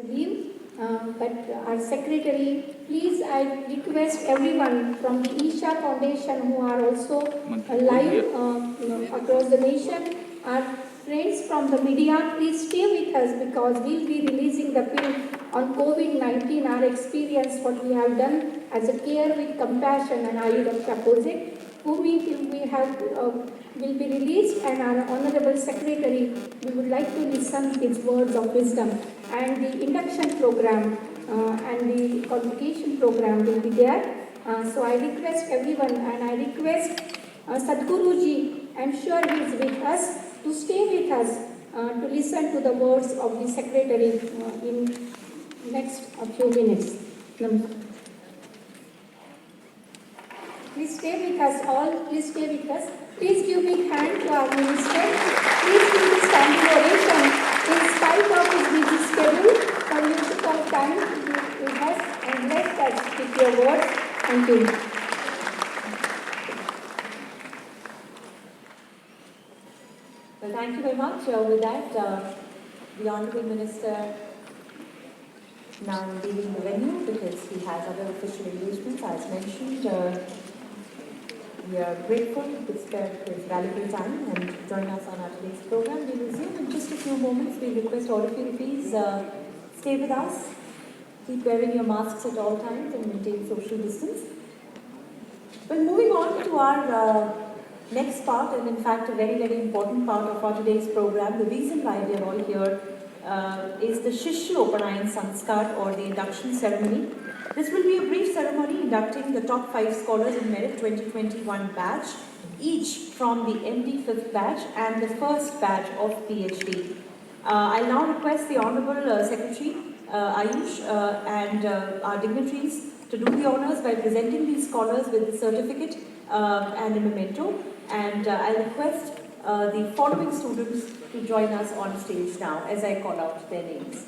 leave, but our secretary, please, I request everyone from the Isha Foundation who are also live across the nation, our friends from the media, please stay with us because we'll be releasing the film on COVID-19, our experience, what we have done as a Care with Compassion and Ayurveda project, whom we have will be released, and our Honorable Secretary, we would like to listen his words of wisdom. And the induction program and the convocation program will be there. So I request everyone, and I request Sadhguruji, I'm sure he is with us, to stay with us to listen to the words of the Secretary in next few minutes. Please stay with us all, please stay with us. Please give me hand to our minister. Please give me standing ovation in spite of his busy schedule for you to have time with us and bless us with your words. Thank you. Well, thank you very much. With that, the Honourable Minister now leaving the venue because he has other official engagements. As mentioned, we are grateful to could spare his valuable time and join us on our today's program. We will resume in just a few moments. We request all of you to please stay with us. Keep wearing your masks at all times and maintain social distance. Well, moving on to our next part, and in fact a very, very important part of our today's program, the reason why we are all here is the Shishyopanayana Samskara, or the induction ceremony. This will be a brief ceremony inducting the top 5 scholars in merit 2021 batch, each from the MD 5th batch and the first batch of PhD. I now request the Honourable Secretary Ayush and our dignitaries to do the honours by presenting these scholars with the certificate and a memento, and I request the following students to join us on stage now as I call out their names.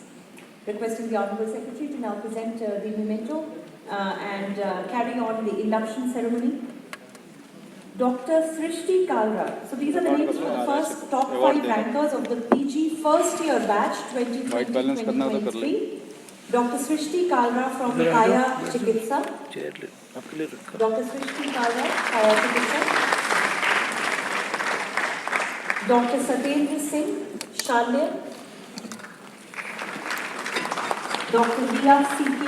Requesting the Honourable Secretary to now present the memento and carry on the induction ceremony. Dr. Srishti Kalra. So these are the names of the first top 5 rankers of the PG first year batch 2020-2023. Dr. Srishti Kalra from Kaya Chikitsa. Dr. Srishti Kalra, Kaya Chikitsa. Dr. Satendra Singh, Shalya. Dr. Riya C.K.,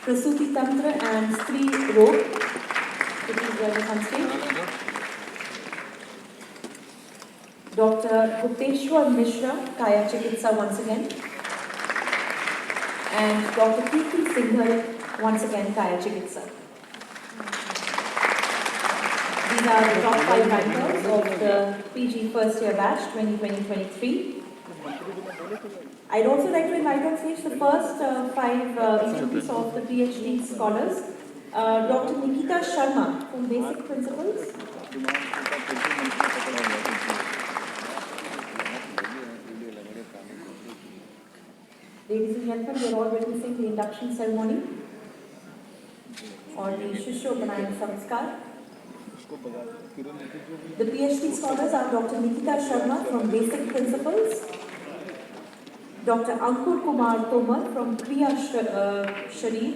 Prasuti Tantra and Stree Rog. Please join us on stage. Dr. Gupteshwar Mishra, Kaya Chikitsa once again. And Dr. Kirti Singhal, once again, Kaya Chikitsa. These are the top 5 rankers of the PG first year batch 2020-23. I'd also like to invite on stage the first 5 students of the PhD scholars. Dr. Nikita Sharma from Basic Principles. Ladies and gentlemen, we are all witnessing the induction ceremony or the Shishyopanayana Samskara. The PhD scholars are Dr. Nikita Sharma from Basic Principles, Dr. Ankur Kumar Tomar from Kriya Sharir,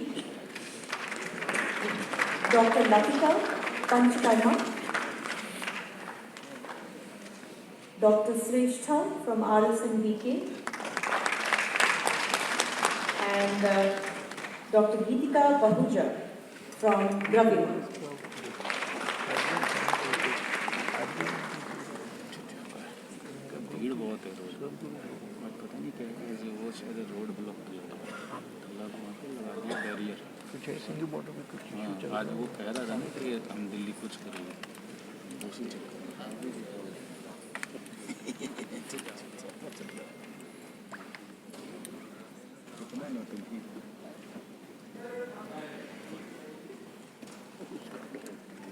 Dr. Latika Panchkarma, Dr. Sreshtha from RSNBK, and Dr. Geetika Bahuja from Dravya. Road block barrier आज वो कह रहा था ना कि हम दिल्ली कुछ करेंगे उसी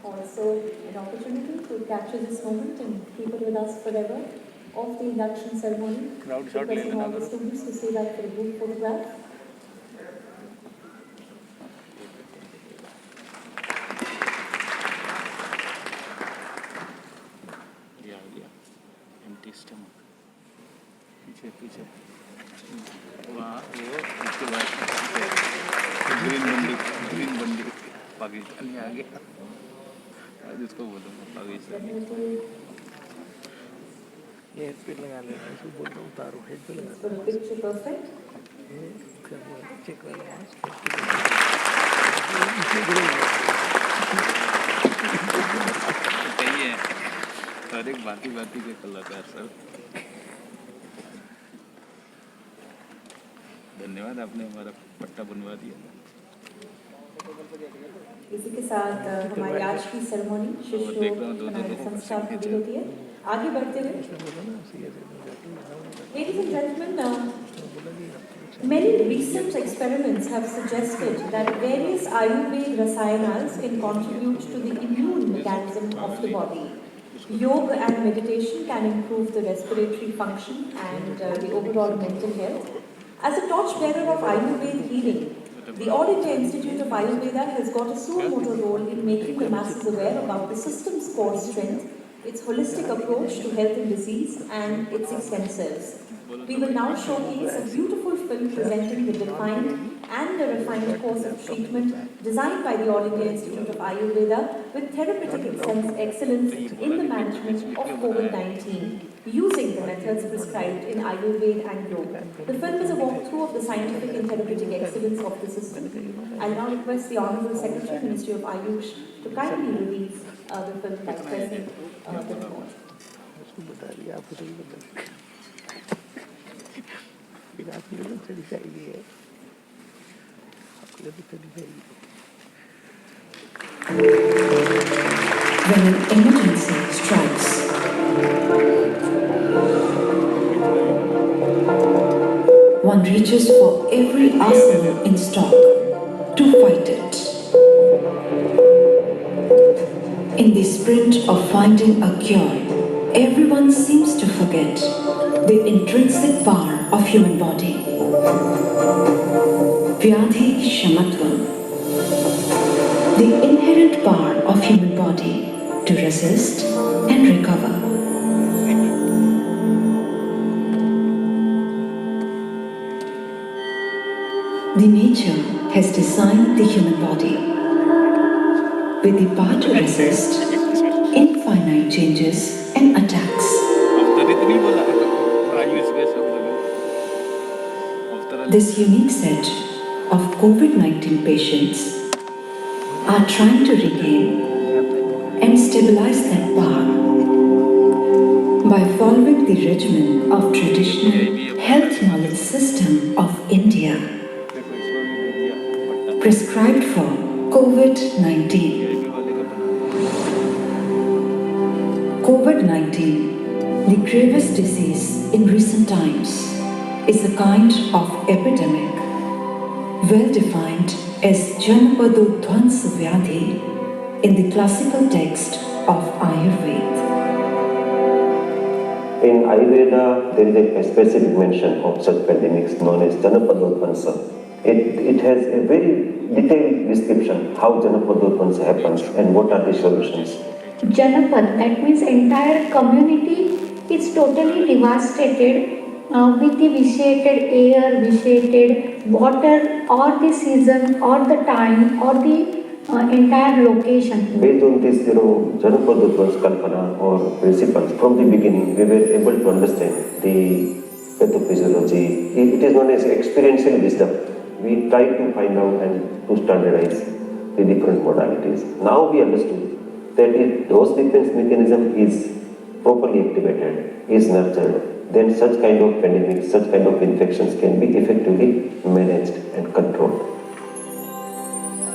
Also an opportunity to capture this moment and keep it with us forever of the induction ceremony. Requesting all the students to stay back for a group photograph. empty stomach. पीछे पीछे वहाँ वो ग्रीन बंदी पाकिस्तानी आ गया आज उसको बोलूँगा पाकिस्तानी ये हेड पे लगा लेना इसको बोलता हूँ उतारो हेड पे लगा For the picture perfect. ये क्या बोल चेक कर लो चाहिए हर एक बाती बाती के कलाकार सर धन्यवाद आपने हमारा पट्टा बनवा दिया इसी के साथ हमारी आज की सेरेमनी शिष्योपनायन संस्कार पूरी होती है। आगे बढ़ते हुए Ladies and gentlemen, many recent experiments have suggested that various Ayurvedic rasayanas can contribute to the immune mechanism of the body. Yoga and meditation can improve the respiratory function and the overall mental health. As a torchbearer of Ayurvedic healing, the All India Institute of Ayurveda has got a suo-moto role in making the masses aware about the system's core strength, its holistic approach to health and disease, and its extensors. We will now showcase a beautiful film presenting the defined and the refined course of treatment designed by the All India Institute of Ayurveda with therapeutic excellence in the management of COVID-19, using the methods prescribed in Ayurveda and Yoga. The film is a walkthrough of the scientific and therapeutic excellence of the system. I now request the Honourable Secretary, Ministry of Ayush, to kindly release the film by pressing the remote. उसको बता दिया आपको तो बता फिर आपके लिए चली जाएगी है आपके लिए चली जाएगी When an emergency strikes, one reaches for every arsenal in stock to fight it. In the sprint of finding a cure, everyone seems to forget the intrinsic power of human body. Vyadhi Shamatvam, the inherent power of human body to resist and recover. The nature has designed the human body with the power to resist infinite changes and attacks. This unique set of COVID-19 patients are trying to regain and stabilize that power by following the regimen of traditional health knowledge system of India prescribed for COVID-19. COVID-19, the gravest disease in recent times, is a kind of epidemic, well defined as Janapadodhvansa Vyadhi in the classical text of Ayurveda. In Ayurveda, there is a specific mention of such pandemics known as Janapadodhvansa. It has a very detailed description how Janapadodhvansa happens and what are the solutions. Janapad, that means entire community is totally devastated with the vitiated air, vitiated water, or the season, or the time, or the entire location. Based on this, Janapadodhvansa Kalpana or principles, from the beginning we were able to understand the pathophysiology. It is known as experiential wisdom. We tried to find out and to standardize the different modalities. Now we understood that if those defense mechanism is properly activated, is nurtured, then such kind of pandemics, such kind of infections can be effectively managed and controlled.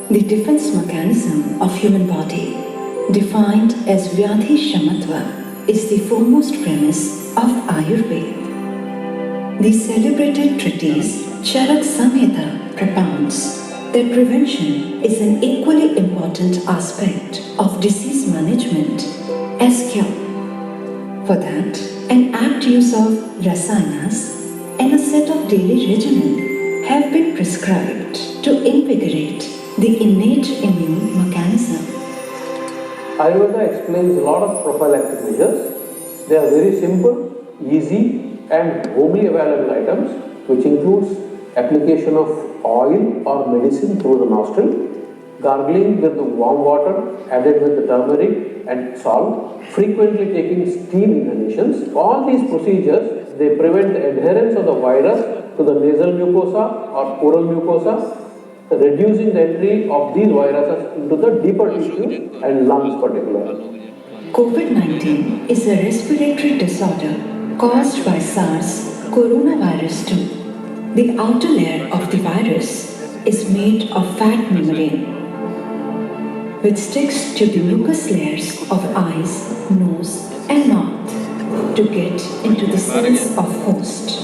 The defense mechanism of human body, defined as Vyadhi Shamatva, is the foremost premise of Ayurveda. The celebrated treatise Charak Samhita propounds that prevention is an equally important aspect of disease management as cure. For that, an apt use of rasayanas and a set of daily regimen have been prescribed to invigorate the innate immune mechanism. Ayurveda explains a lot of prophylactic measures. They are very simple, easy and homely available items, which includes application of oil or medicine through the nostril, gargling with the warm water added with the turmeric and salt, frequently taking steam inhalations. All these procedures, they prevent the adherence of the virus to the nasal mucosa or oral mucosa, reducing the entry of these viruses into the deeper tissue and lungs particularly. COVID-19 is a respiratory disorder caused by SARS coronavirus 2. The outer layer of the virus is made of fat membrane, which sticks to the mucous layers of eyes, nose, and mouth to get into the cells of host.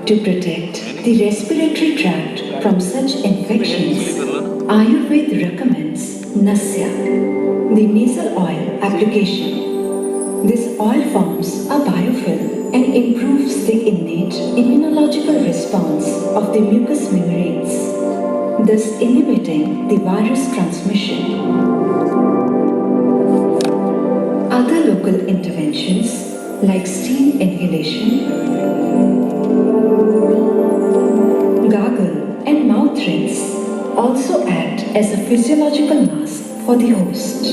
To protect the respiratory tract from such infections, Ayurveda recommends Nasya, the nasal oil application. This oil forms a biofilm and improves the innate immunological response of the mucous membranes, thus inhibiting the virus transmission. Other local interventions like steam inhalation, gargle and mouth rinse also act as a physiological mask for the host.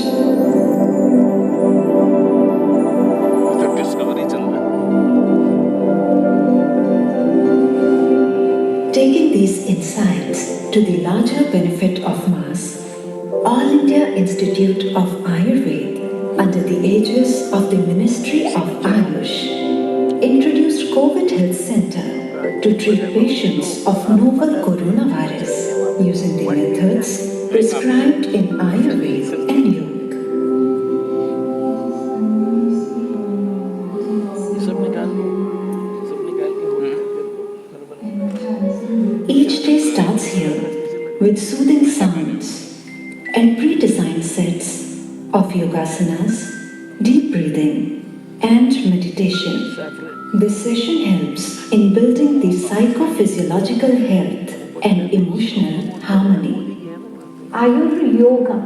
Taking these insights to the larger benefit of mass, All India Institute of Ayurveda, under the aegis of the Ministry of Ayush, introduced COVID Health Center to treat patients of novel coronavirus using the methods prescribed in Ayurveda and Yoga. Each day starts here with soothing sounds and pre-designed sets of yogasanas, deep breathing, and meditation. This session helps in building the psychophysiological health and emotional harmony. Ayur Yoga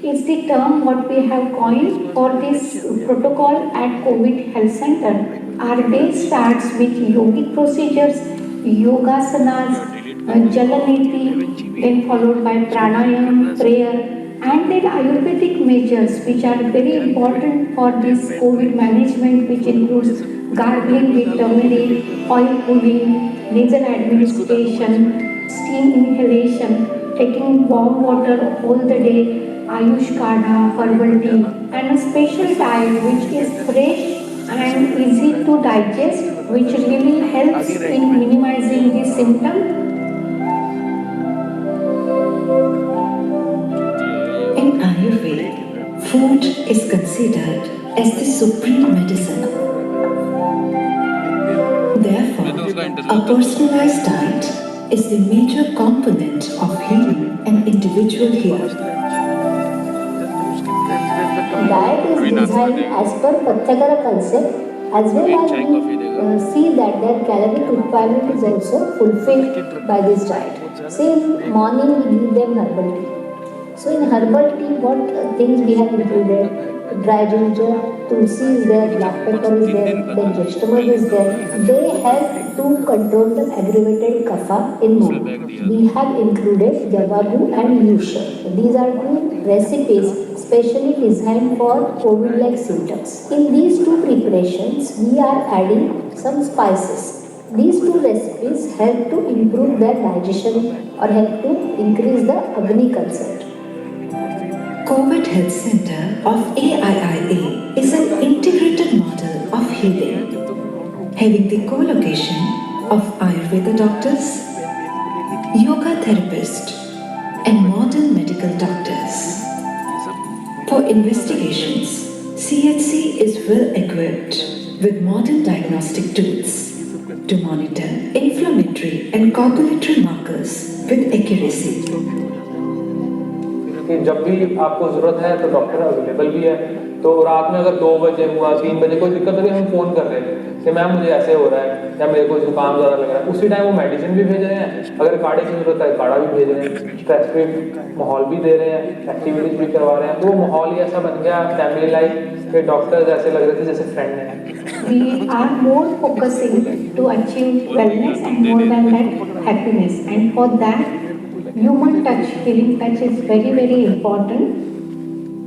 is the term what we have coined for this protocol at COVID Health Center. Our day starts with yogic procedures, yogasanas, jalaneti, then followed by pranayam, prayer, and then Ayurvedic measures which are very important for this COVID management, which includes gargling with turmeric, oil pulling, nasal administration, steam inhalation, taking warm water all the day, Ayush Kadha, herbal tea, and a special diet which is fresh and easy to digest, which really helps in minimizing the symptom. In Ayurveda, food is considered as the supreme medicine. Therefore, a personalized diet is the major component of healing an individual here. Diet is designed as per Pathakara concept, as well as we see that their caloric requirement is also fulfilled by this diet. Say in morning we give them herbal tea. So in herbal tea, what things we have included? Dry ginger, tulsi is there, black pepper is there, then gestamol is there. They help to control the aggravated kapha in man. We have included javagu and yusha. These are two recipes specially designed for COVID-like symptoms. In these two preparations, we are adding some spices. These two recipes help to improve their digestion or help to increase the Agni concept. COVID Health Center of AIIA is an integrated model of healing, having the co-location of Ayurveda doctors, yoga therapists, and modern medical doctors. For investigations, CHC is well equipped with modern diagnostic tools to monitor inflammatory and coagulatory markers with accuracy. कि जब भी आपको ज़रूरत है तो doctor available भी है, तो रात में अगर 2 बजे हुआ 3 बजे कोई दिक्कत नहीं, हम फ़ोन कर रहे हैं कि मैम मुझे ऐसे हो रहा है या मेरे को जुकाम ज़्यादा लग रहा है, उसी टाइम वो मेडिसिन भी भेज रहे हैं, अगर काढ़े की जरूरत है काढ़ा भी भेज रहे हैं, स्ट्रेस फ्री माहौल भी दे रहे हैं, एक्टिविटीज भी करवा रहे हैं। तो वो माहौल ही ऐसा बन गया फैमिली लाइफ के डॉक्टर्स ऐसे लग रहे थे जैसे फ्रेंड हैं। We are more focusing to achieve wellness and more than that happiness, and for that human touch, healing touch is very very important.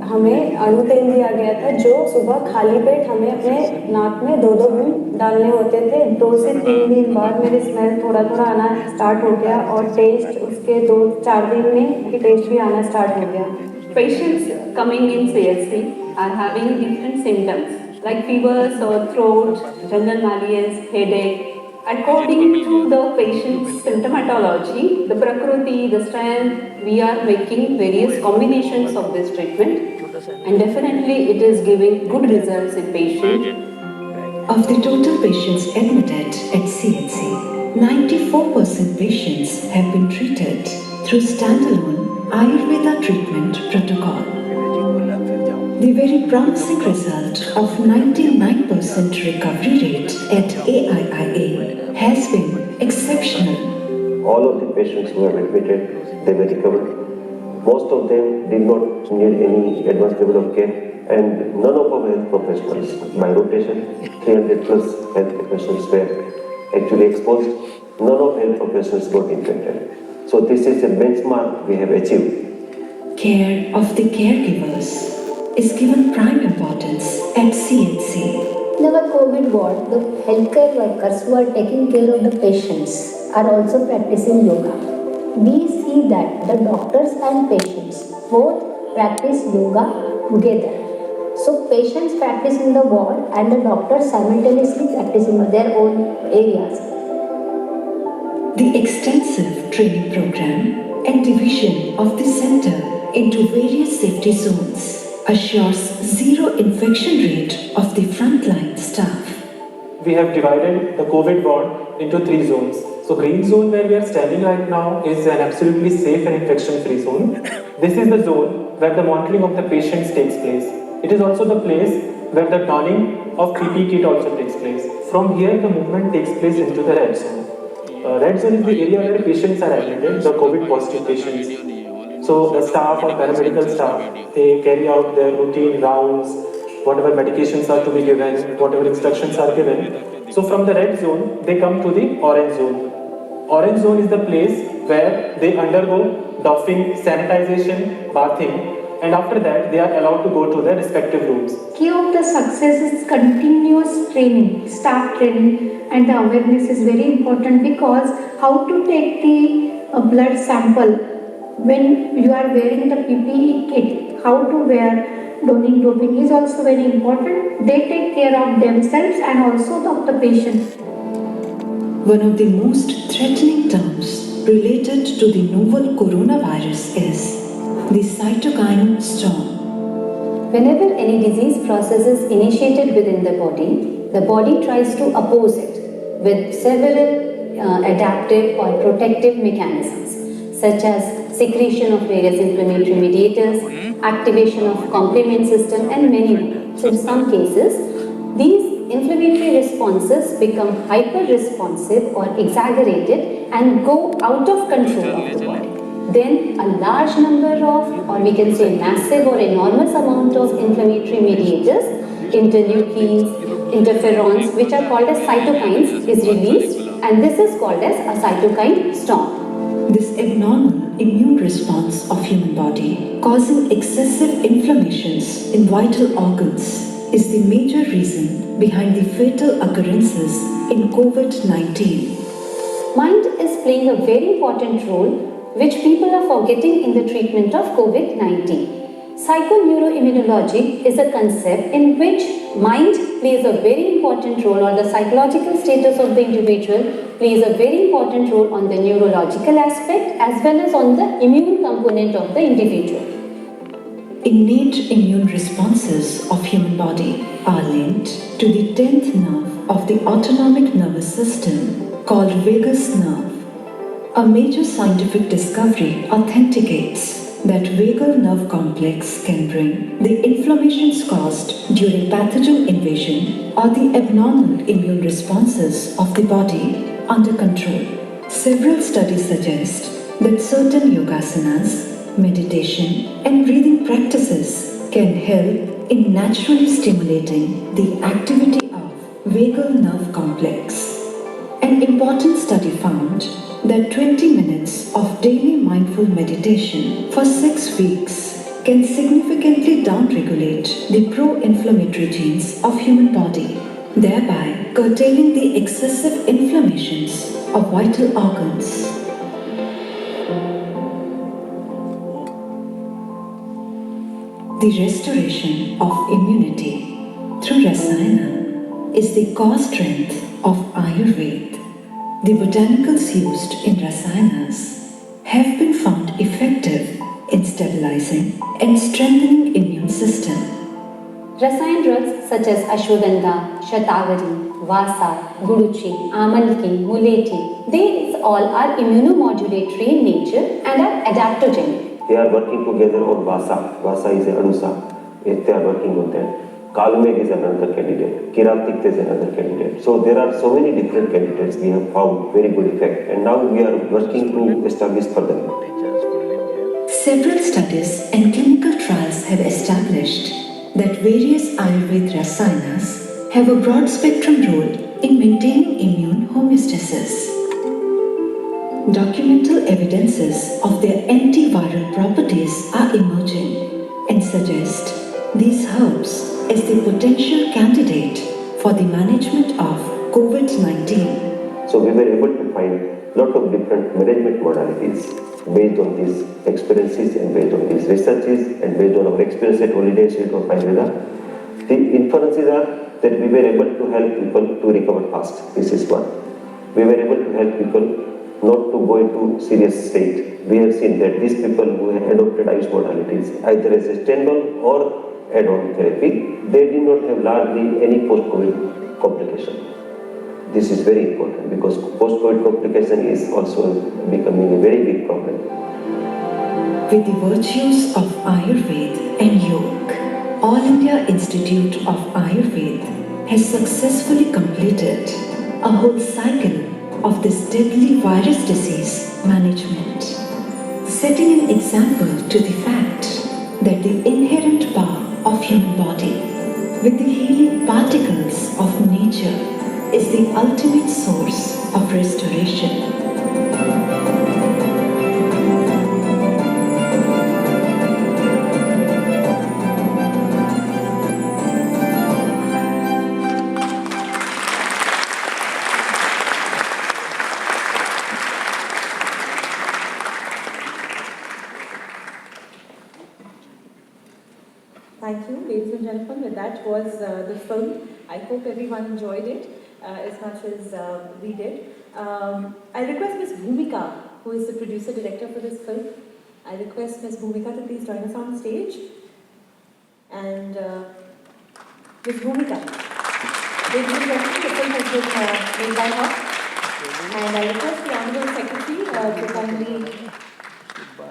हमें अणुतेल दिया गया था जो सुबह खाली पेट हमें अपने नाक में 2-2 बूंद डालने होते थे। 2 से 3 दिन बाद मेरे स्मेल थोड़ा थोड़ा आना स्टार्ट हो गया और टेस्ट उसके 2-4 दिन में टेस्ट भी आना स्टार्ट हो गया। Patients coming in CSC are having different symptoms like fever, sore throat, general malaise, headache. According to the patient's symptomatology, the prakriti, the strength, we are making various combinations of this treatment, and definitely it is giving good results in patients. Of the total patients admitted at CHC, 94% patients have been treated through standalone Ayurveda treatment protocol. The very promising result of 99% recovery rate at AIIA has been exceptional. All of the patients who have admitted, they were recovered. Most of them did not need any advanced level of care, and none of our health professionals, by rotation, 300 plus health professionals were actually exposed. None of health professionals got infected. So this is a benchmark we have achieved. Care of the caregivers is given prime importance at CHC. In our COVID ward, the healthcare workers who are taking care of the patients are also practicing yoga. We see that the doctors and patients both practice yoga together. So patients practice in the ward and the doctors simultaneously practice in their own areas. The extensive training program and division of the center into various safety zones assures zero infection rate of the frontline staff. We have divided the COVID ward into 3 zones. So green zone where we are standing right now is an absolutely safe and infection-free zone. This is the zone where the monitoring of the patients takes place. It is also the place where the donning of PPE kit also takes place. From here the movement takes place into the red zone. Red zone is the area where patients are admitted, the COVID positive patients. So the staff or paramedical staff, they carry out their routine rounds, whatever medications are to be given, whatever instructions are given. So from the red zone, they come to the orange zone. Orange zone is the place where they undergo doffing, sanitization, bathing, and after that they are allowed to go to their respective rooms. Key of the success is continuous training, staff training, and the awareness is very important because how to take the blood sample when you are wearing the PPE kit, how to wear donning doping is also very important. They take care of themselves and also of the patient. One of the most threatening terms related to the novel coronavirus is the cytokine storm. Whenever any disease process is initiated within the body tries to oppose it with several adaptive or protective mechanisms such as secretion of various inflammatory mediators, activation of complement system, and many more. So in some cases, these inflammatory responses become hyper-responsive or exaggerated and go out of control of the body. Then a large number of, or we can say massive or enormous amount of inflammatory mediators, interleukins, interferons, which are called as cytokines, is released, and this is called as a cytokine storm. This abnormal immune response of human body causing excessive inflammations in vital organs is the major reason behind the fatal occurrences in COVID-19. Mind is playing a very important role which people are forgetting in the treatment of COVID-19. Psychoneuroimmunology is a concept in which mind plays a very important role, or the psychological status of the individual plays a very important role on the neurological aspect as well as on the immune component of the individual. Innate immune responses of human body are linked to the 10th nerve of the autonomic nervous system called vagus nerve. A major scientific discovery authenticates that vagal nerve complex can bring the inflammations caused during pathogen invasion or the abnormal immune responses of the body under control. Several studies suggest that certain yogasanas, meditation, and breathing practices can help in naturally stimulating the activity of vagal nerve complex. An important study found that 20 minutes of daily mindful meditation for 6 weeks can significantly downregulate the pro-inflammatory genes of human body, thereby curtailing the excessive inflammations of vital organs. The restoration of immunity through Rasayana is the core strength of Ayurveda. The botanicals used in Rasayanas have been found effective in stabilizing and strengthening immune system. Rasayan drugs such as ashwagandha, shatavari, vasa, guduchi, amalki, muleti, these all are immunomodulatory in nature and are adaptogenic. They are working together on Vasa. Vasa is a Anusa. They are working on that. Kalmeg is another candidate. Kiratik is another candidate. So there are so many different candidates we have found very good effect. And now we are working to establish further. Several studies and clinical trials have established that various Ayurveda Rasayanas have a broad spectrum role in maintaining immune homeostasis. Documental evidences of their antiviral properties are emerging and suggest these herbs as the potential candidate for the management of COVID-19. So we were able to find a lot of different management modalities based on these experiences and based on these researches and based on our experience at Holiday Institute of Ayurveda. The inferences are that we were able to help people to recover fast. This is one. We were able to help people not to go into serious state. We have seen that these people who had adopted Ayush modalities, either as a standalone or add-on therapy, they did not have largely any post-COVID complication. This is very important because post-COVID complication is also becoming a very big problem. With the virtues of Ayurveda and Yoga, All India Institute of Ayurveda has successfully completed a whole cycle of this deadly virus disease management, setting an example to the fact that the inherent power of human body with the healing particles of nature is the ultimate source of restoration. Thank you, ladies and gentlemen. With that was the film. I hope everyone enjoyed it as much as we did. I request Ms. Bhumika, who is the producer director for this film. I request Ms. Bhumika to please join us on stage. And Ms. Bhumika, ladies and gentlemen, the film has been made by her. And I request the Honorable Secretary to kindly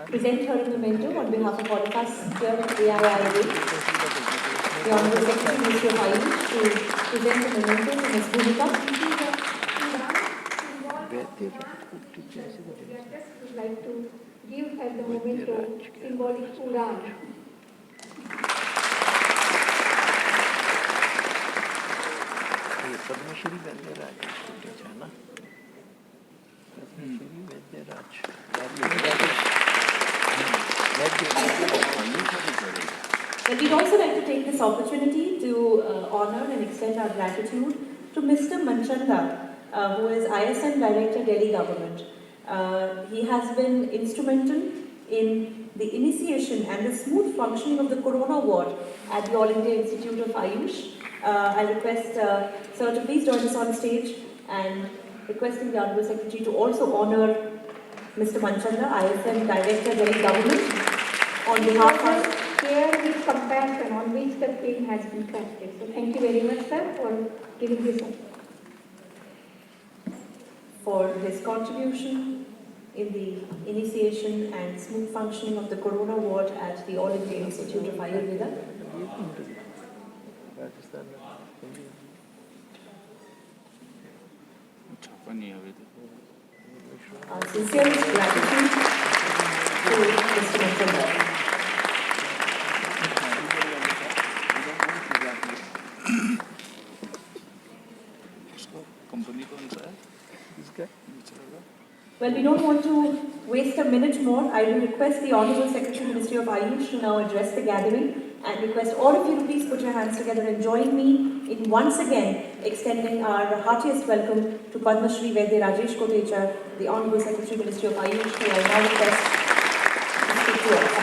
present her in the memento on behalf of all of us here at AIIA. The Honorable Secretary, Shishyopanayana, to present the memento to Ms. Bhumika. We just would like to give at the memento symbolic Udan. But we'd also like to take this opportunity to honor and extend our gratitude to Mr. Manchanda, who is ISM Director, Delhi Government. He has been instrumental in the initiation and the smooth functioning of the Corona ward at the All India Institute of Ayush. I request Sir to please join us on stage and requesting the Honorable Secretary to also honor Mr. Manchanda, ISM Director, Delhi Government, on behalf of Care with compassion on which the film has been crafted. So thank you very much, sir, for giving this up. for his contribution in the initiation and smooth functioning of the Corona ward at the All India Institute of Ayurveda. छापा नहीं है अभी तो Our sincerest gratitude to Mr. Manchanda. Company कौन सा है इसका Well, we don't want to waste a minute more. I will request the Honorable Secretary Ministry of Ayush to now address the gathering and request all of you to please put your hands together and join me in once again extending our heartiest welcome to Padma Shri Vaidya Rajesh Kotecha, the Honorable Secretary Ministry of Ayush, who I now request to speak to us.